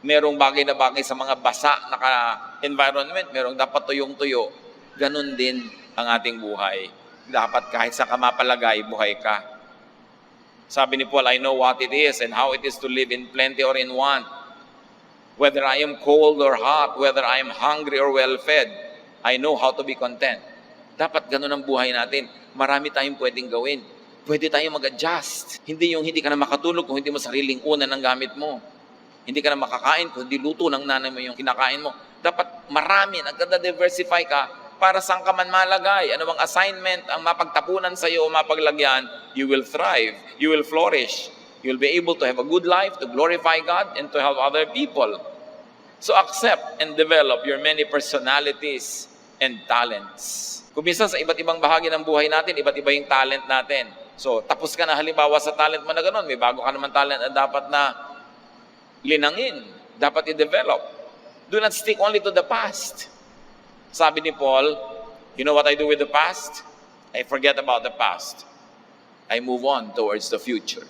Merong bagay na bagay sa mga basa na environment, merong dapat tuyong-tuyo. Ganon din ang ating buhay. Dapat kahit sa kamapalagay, buhay ka. Sabi ni Paul, I know what it is and how it is to live in plenty or in want. Whether I am cold or hot, whether I am hungry or well-fed, I know how to be content. Dapat ganun ang buhay natin. Marami tayong pwedeng gawin. Pwede tayong mag-adjust. Hindi yung hindi ka na makatulog kung hindi mo sariling unan ang gamit mo. Hindi ka na makakain kung hindi luto ng nanay mo yung kinakain mo. Dapat marami, nagkada-diversify ka para saan ka man malagay. Ano bang assignment ang mapagtapunan sa iyo o mapaglagyan, you will thrive, you will flourish. You'll be able to have a good life, to glorify God, and to help other people. So accept and develop your many personalities and talents. Kung minsan sa iba't ibang bahagi ng buhay natin, iba't iba yung talent natin. So, tapos ka na halimbawa sa talent mo na gano'n, may bago ka naman talent na dapat na linangin, dapat i-develop. Do not stick only to the past. Sabi ni Paul, you know what I do with the past? I forget about the past. I move on towards the future.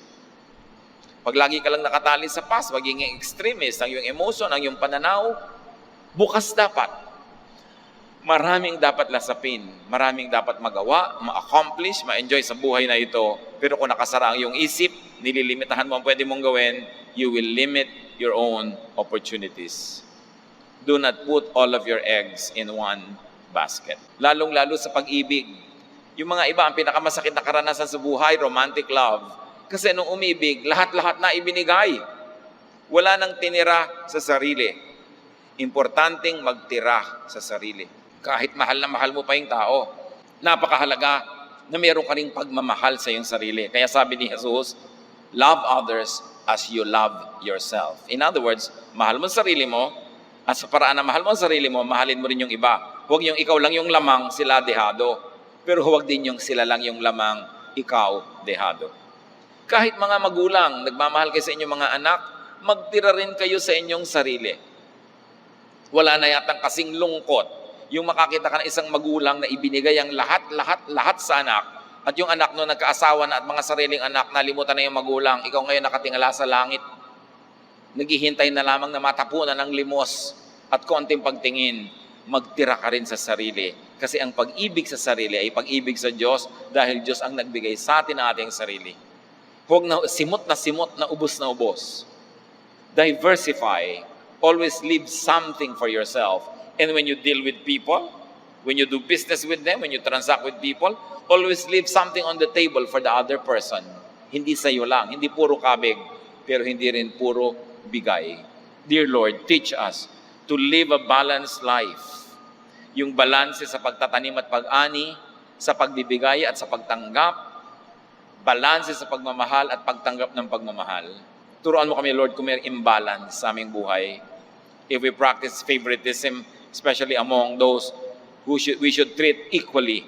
Pag lagi ka lang nakatali sa past, magiging extremist ang iyong emotion, ang iyong pananaw, bukas dapat. Maraming dapat lasapin, maraming dapat magawa, ma-accomplish, ma-enjoy sa buhay na ito. Pero kung nakasara ang iyong isip, nililimitahan mo ang pwede mong gawin, you will limit your own opportunities. Do not put all of your eggs in one basket. Lalong-lalo sa pag-ibig. Yung mga iba, ang pinakamasakit na karanasan sa buhay, romantic love. Kasi nung umibig, lahat-lahat na ibinigay. Wala nang tinira sa sarili. Importanteng magtira sa sarili. Kahit mahal na mahal mo pa yung tao, napakahalaga na meron ka ring pagmamahal sa iyong sarili. Kaya sabi ni Jesus, love others as you love yourself. In other words, mahal mo ang sarili mo, at sa paraan na mahal mo ang sarili mo, mahalin mo rin yung iba. Huwag yung ikaw lang yung lamang, sila dehado. Pero huwag din yung sila lang yung lamang, ikaw dehado. Kahit mga magulang, nagmamahal kayo sa inyong mga anak, magtira rin kayo sa inyong sarili. Wala na yatang kasing lungkot yung makakita ka ng isang magulang na ibinigay ang lahat sa anak, at yung anak no nagkaasawa na at mga sariling anak, nalimutan na yung magulang, ikaw ngayon nakatingala sa langit, naghihintay na lamang na matapunan ng limos at konting pagtingin. Magtira ka rin sa sarili. Kasi ang pag-ibig sa sarili ay pag-ibig sa Diyos, dahil Diyos ang nagbigay sa atin ng ating sarili. Huwag na simot, na ubos na ubos. Diversify. Always leave something for yourself. And when you deal with people, when you do business with them, when you transact with people, always leave something on the table for the other person. Hindi sa'yo lang, hindi puro kabig, pero hindi rin puro bigay. Dear Lord, teach us to live a balanced life. Yung balanse sa pagtatanim at pag-ani, sa pagbibigay at sa pagtanggap, balanse sa pagmamahal at pagtanggap ng pagmamahal. Turuan mo kami, Lord, kung may imbalance sa aming buhay. If we practice favoritism, especially among those who we should treat equally.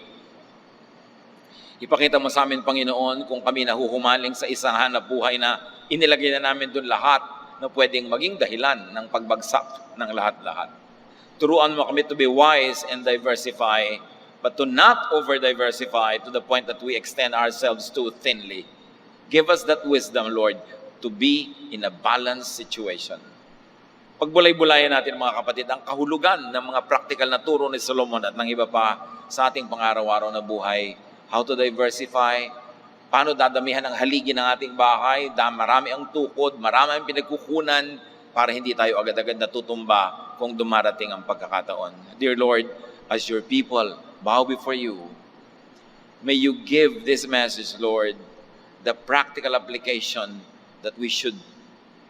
Ipakita mo sa amin, Panginoon, kung kami nahuhumaling sa isang hanap buhay na inilagay na namin doon lahat na pwedeng maging dahilan ng pagbagsak ng lahat-lahat. Turuan mo kami to be wise and diversify, but to not over-diversify to the point that we extend ourselves too thinly. Give us that wisdom, Lord, to be in a balanced situation. Pagbulay-bulayan natin mga kapatid ang kahulugan ng mga practical na turo ni Solomon at ng iba pa sa ating pang-araw-araw na buhay. How to diversify, paano dadamihan ang haligi ng ating bahay, marami ang tukod, marami ang pinagkukunan para hindi tayo agad-agad natutumba kung dumarating ang pagkakataon. Dear Lord, as your people bow before you, may you give this message, Lord, the practical application that we should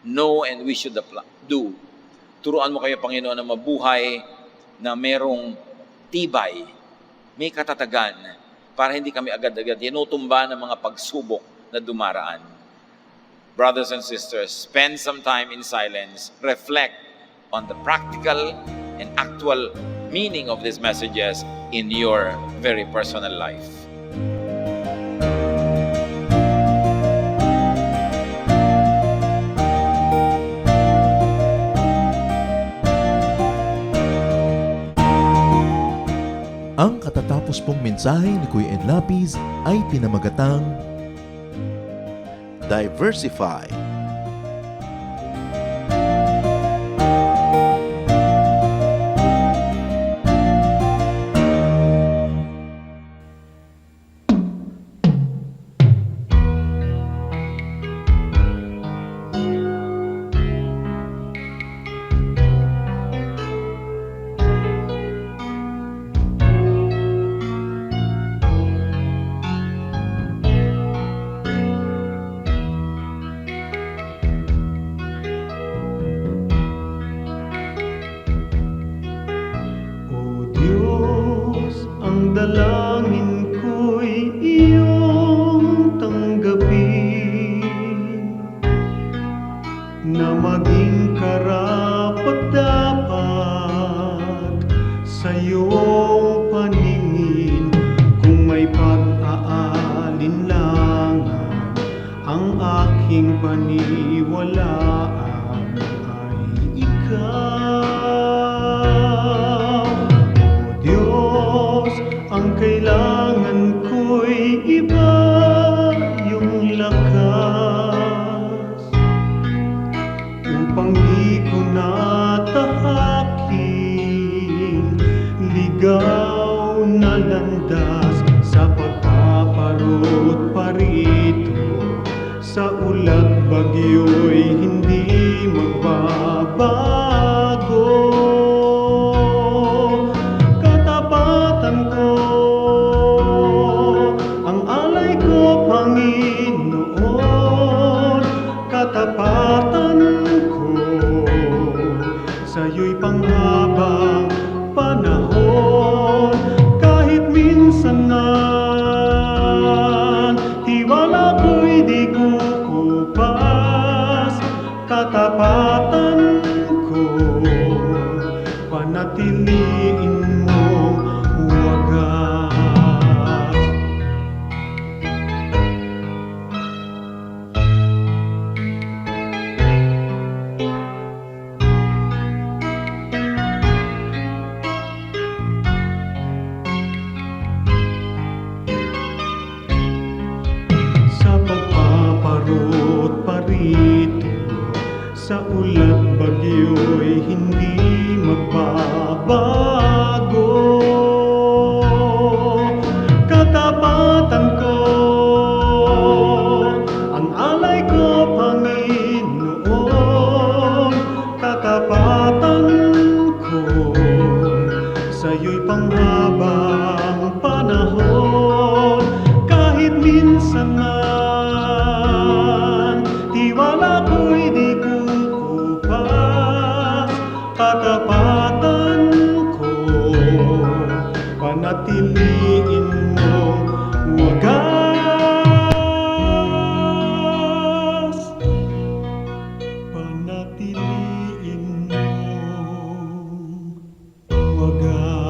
know and we should do. Turuan mo kayo, Panginoon, na mabuhay na merong tibay, may katatagan, para hindi kami agad-agad tinutumba ng mga pagsubok na dumaraan. Brothers and sisters, spend some time in silence, reflect on the practical and actual meaning of these messages in your very personal life. Ang katatapos pong mensahe ni Kuya Ed Lapiz ay pinamagatang Diversify. Dalangin ko'y iyong tanggapin, na maging karapat-dapat sa iyong paningin. Kung may pag-aalinlangan, paniwalaan ay ikaw. O Diyos, ang kailangan ko'y iba, yung lakas upang di ko natahakin ligaw na landas sa pagpaparot parito. Sa ulat bagyo'y hindi magbabago. Katapatan ko, ang alay ko, Panginoon. Katapatan ko, sa'yo'y panghabang panahon. Kahit minsan na tiwala ko'y di kukupas, katapatan ko, panatiliin mong wagas. Sa pagpaparot parito, sa ulat bagyo'y hindi magbabago. Katapatan ko, ang alay ko, Panginoon. Katapatan ko, sa'yo'y panghabang panahon. Kahit minsan man tiwala ko'y di kukupas, katapatan ko, panatiliin mong wagas. Panatiliin mong wagas.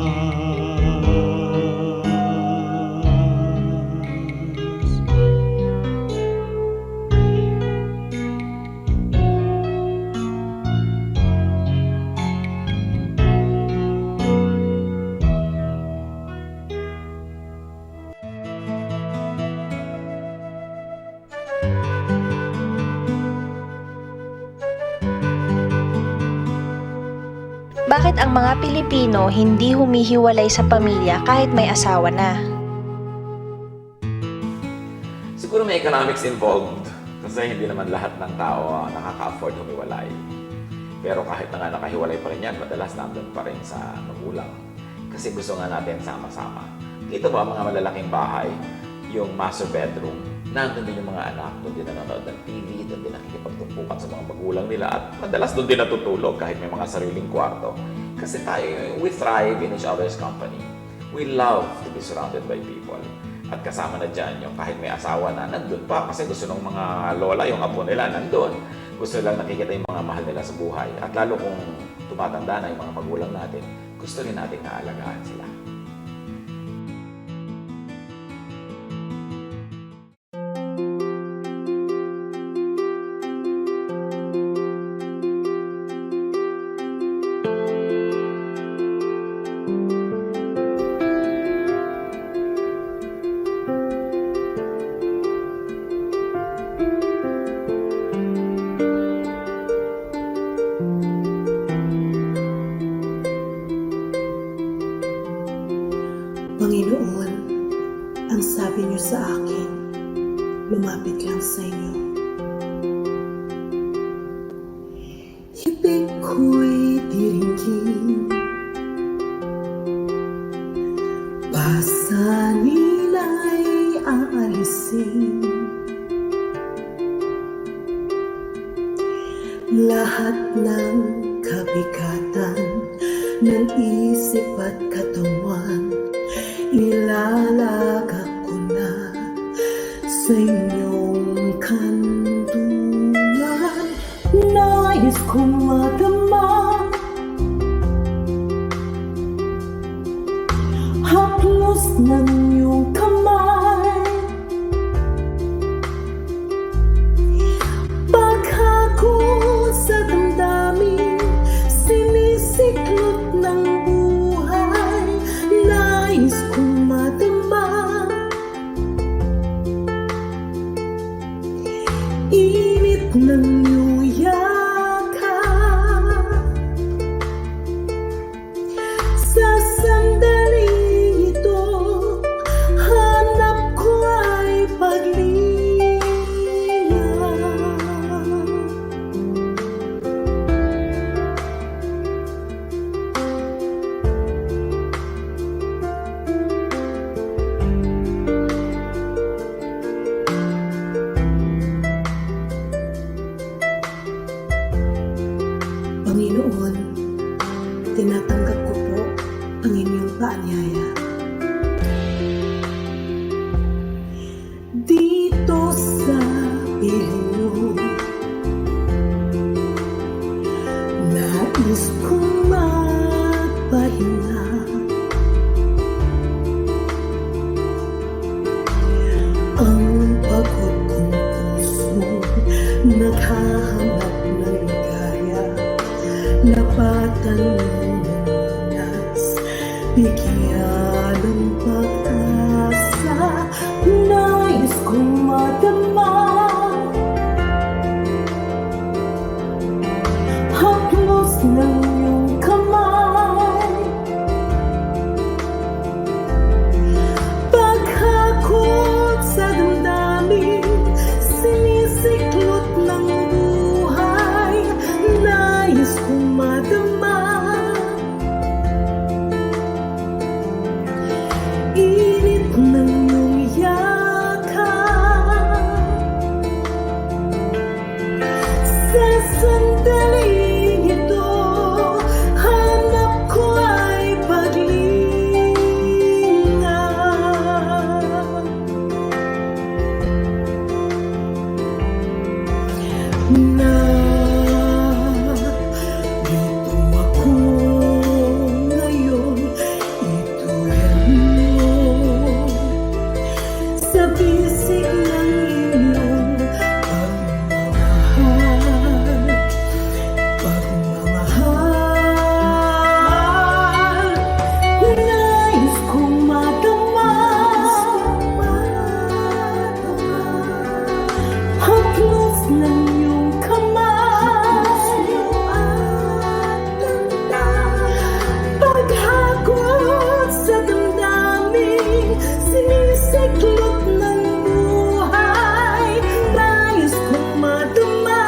Bakit ang mga Pilipino hindi humihiwalay sa pamilya kahit may asawa na? Siguro may economics involved kasi hindi naman lahat ng tao nakaka-afford humiwalay. Pero kahit na nga nakahiwalay pa rin yan, madalas nandun pa rin sa magulang. Kasi gusto nga natin sama-sama. Ito ba mga malalaking bahay, yung master bedroom, nandun din yung mga anak, doon din nanonood ng TV, doon din nakikipagtumpukan sa mga magulang nila at madalas doon din natutulog kahit may mga sariling kwarto. Kasi tayo, we thrive in each other's company. We love to be surrounded by people. At kasama na dyan yung kahit may asawa na, nandun pa kasi gusto ng mga lola, yung apo nila nandun. Gusto lang nakikita yung mga mahal nila sa buhay. At lalo kung tumatanda na yung mga magulang natin, gusto rin natin naalagaan sila. Panginoon, ang sabi niyo sa akin, lumapit lang sa inyo. Ibig ko'y diringgin, pasanila'y aalisin. Lahat ng kabigatan ng isip at katawan, ilalagak ko na sa inyong kanlungan. Nais kong madama haplos ng iyong kamay. iyong paanyaya. Dito sa piling mo, nais kong magpahinga. Ang pagod kong puso naghahanap ng ligaya. Lapatan ng lunas, bigyan ng pag-asa. Nais kong madama haplos ng iyong kamay. Paghakot sa damdamin, sinisiklot ng buhay. Nais kong madama init ng iyong yakap. Sa sandaling ito, hanap ko ay paglinga. Narito ako ngayon, itulad mo sa bisig ng iyong pagmamahal. Nais kong madama haplos ng iyong kamay. Paghakot sa damdamin, sinisiklot ng buhay. Nais kong madama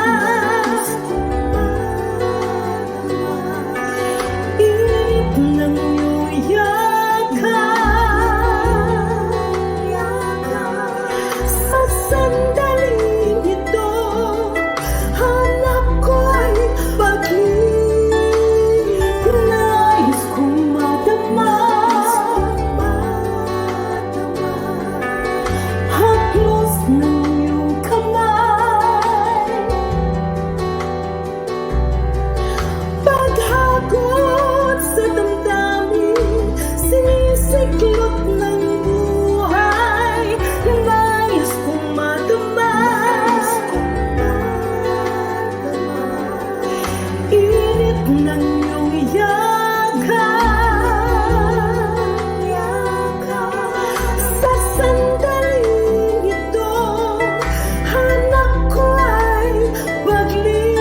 init ng iyong yakap. Sa sandaling ito, hanap ko ay pag-ibig. Nais kong madama haplos ng iyong kamay. Paghakot sa damdamin, sinisiklot ng buhay. Nais kong madama init ng iyong yakap. Sa sandaling ito, hanap ko ay paglinga.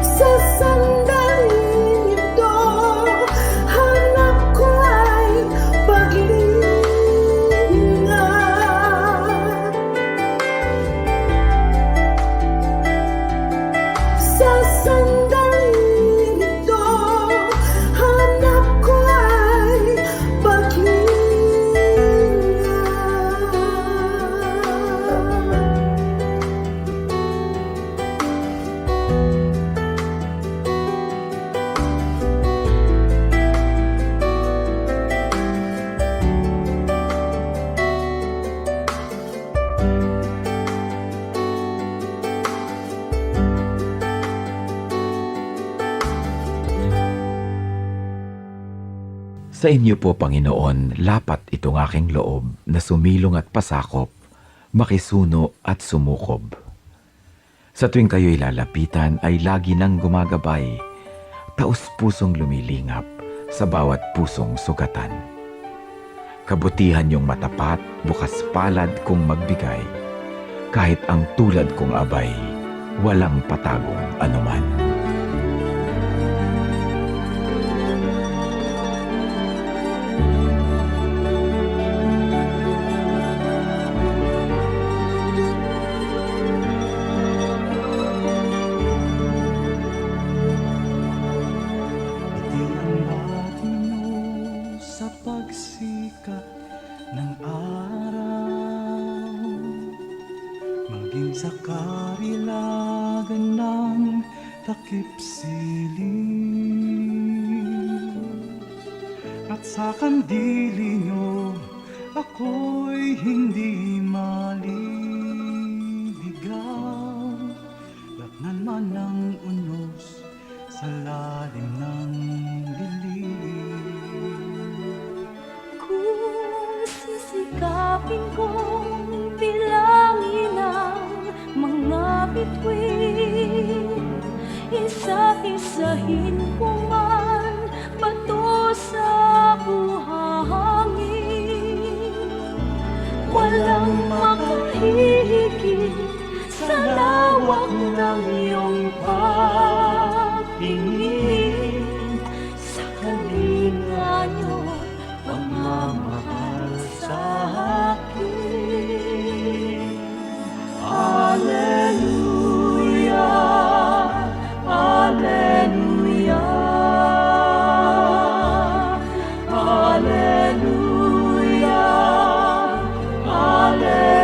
Sa sandaling ito, hanap ko ay paglinga. Sa sandaling ito, hanap ko ay Sa inyo po, Panginoon, lapat itong aking loob na sumilong at pasakop, makisuno at sumukob. Sa tuwing kayo'y lalapitan ay lagi nang gumagabay, taus-pusong lumilingap sa bawat pusong sugatan. Kabutihan niyong matapat, bukas palad kong magbigay, kahit ang tulad kong abay, walang patagong anuman. Itil ang bati mo sa pagsikat ng araw, maging sa karilang takip siling. At sa kandili nyo, ako'y hindi maliligaw. Latnan man ng unos sa lalim ng dilim. Kung sisikapin kong bilangin ang mga bituin, isa-isahin ko man bato sa buhangin. Walang makahihigit sa lawak ng iyong pagtingin, sa kalinga niyo pagmamahal sa akin. Alleluia, Alleluia, Alleluia, Alleluia,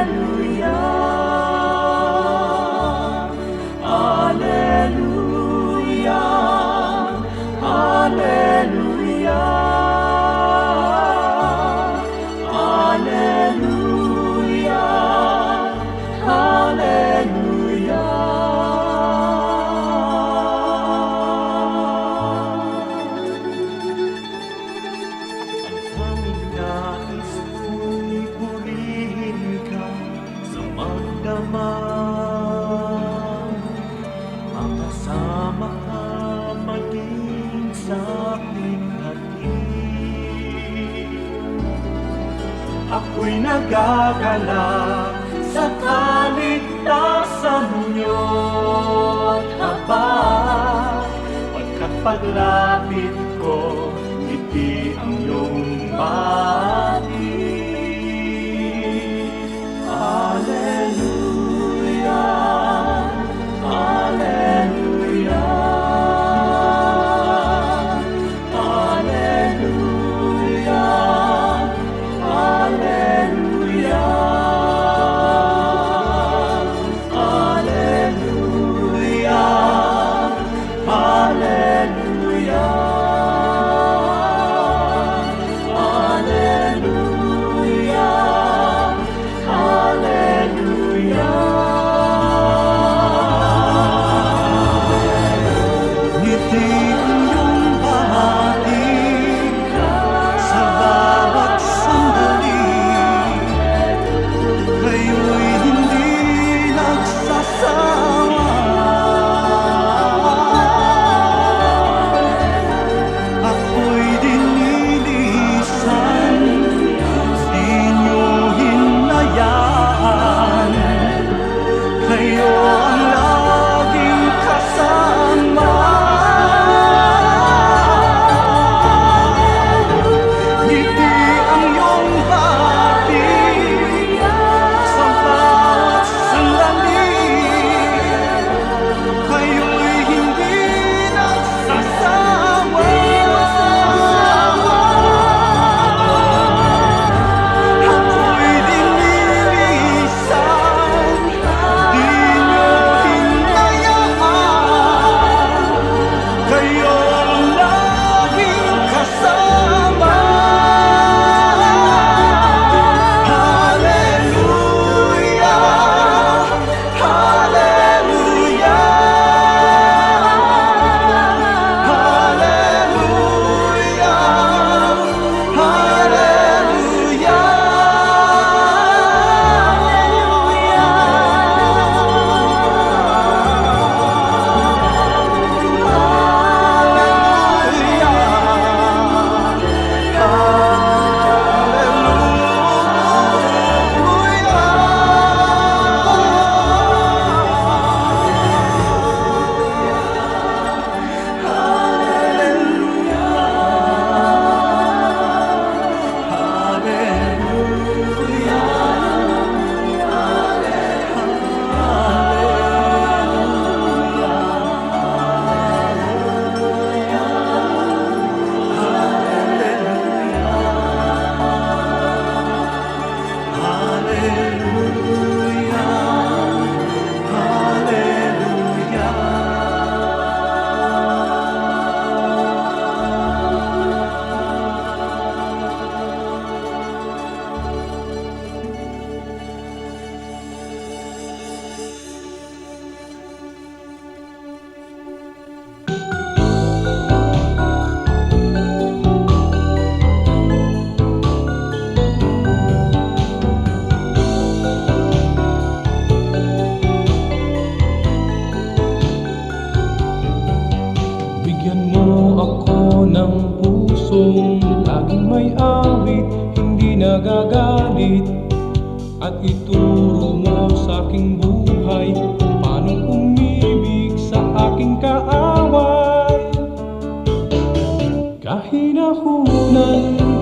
Alleluia, Alleluia, Alleluia, Alleluia. Ang aming nais ko'y purihin ka sa magdamag. Makasama ka maging sa aking hatid. Ako'y nagagalak sa kaligtasan niyo't habag. Pagkat paglapit ko, ngiti ang iyong batid. Alleluia, Alleluia, Alleluia, Alleluia, Alleluia, Alleluia.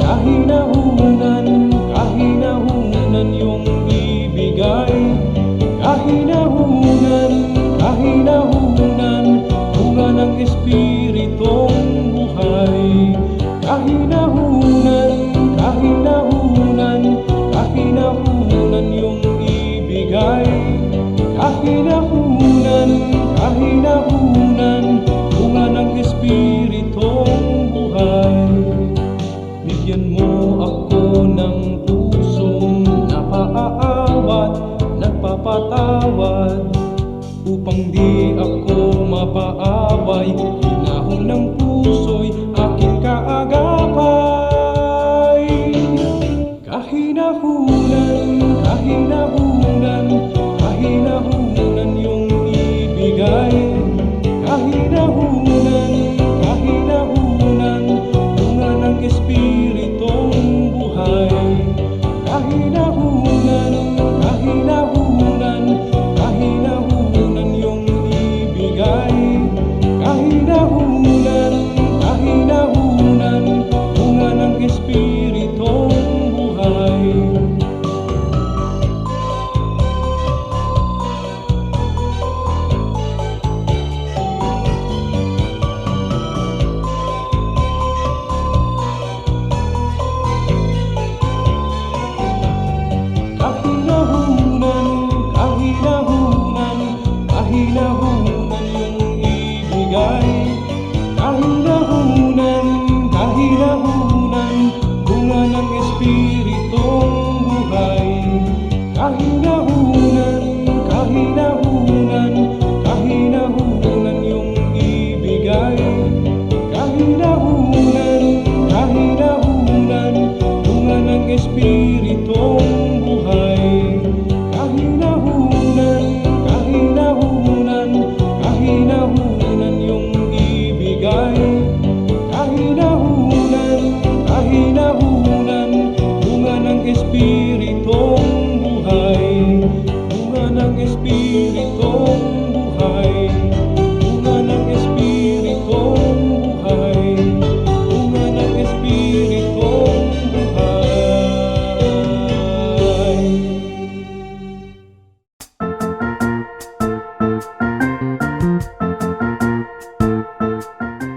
kahinahunan, kahinahunan yung ibigay. Kahinahunan, kahinahunan, bunga ng Espiritong buhay. Kahinahunan, kahinahunan, kahinahunan yung ibigay. Kahinahunan, kahinahunan, bunga ng Espiritong buhay. Bigyan mo ako ng pusong napaawat, nagpapatawad, upang di ako mapaaway. Hinahon ng puso'y aking kaagapay. Kahinahunan, kahinahunan, kahinahunan yung ibigay. Kahinahunan, kahinahunan, bunga ng Espiritong buhay. Kahinahunan, kahinahunan, kahinahunan yung ibigay. Kahinahunan, kahinahunan, bunga ng Espiritong buhay. Kahinahunan, kahinahunan, kahinahunan yung ibigay. Kahinahunan, kahinahunan, bunga ng Espiritong buhay. Kahinahunan, kahinahunan, kahinahunan yung ibigay. Kahinahunan, kahinahunan, bunga ng Espiritong buhay. Kahinahunan, kahinahunan, kahinahunan yung ibigay. Kahinahunan, kahinahunan, bunga ng Espiritong buhay. Bunga ng Espiritong buhay. Bunga ng Espiritong buhay. Bunga ng Espiritong buhay.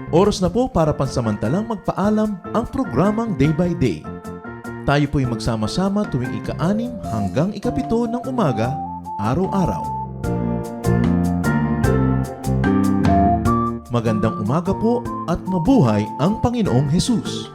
Oras na po para pansamantalang magpaalam ang programang Day by Day. Tayo po'y magsama-sama tuwing ika-6 hanggang ika-7 ng umaga, araw-araw. Magandang umaga po at mabuhay ang Panginoong Hesus!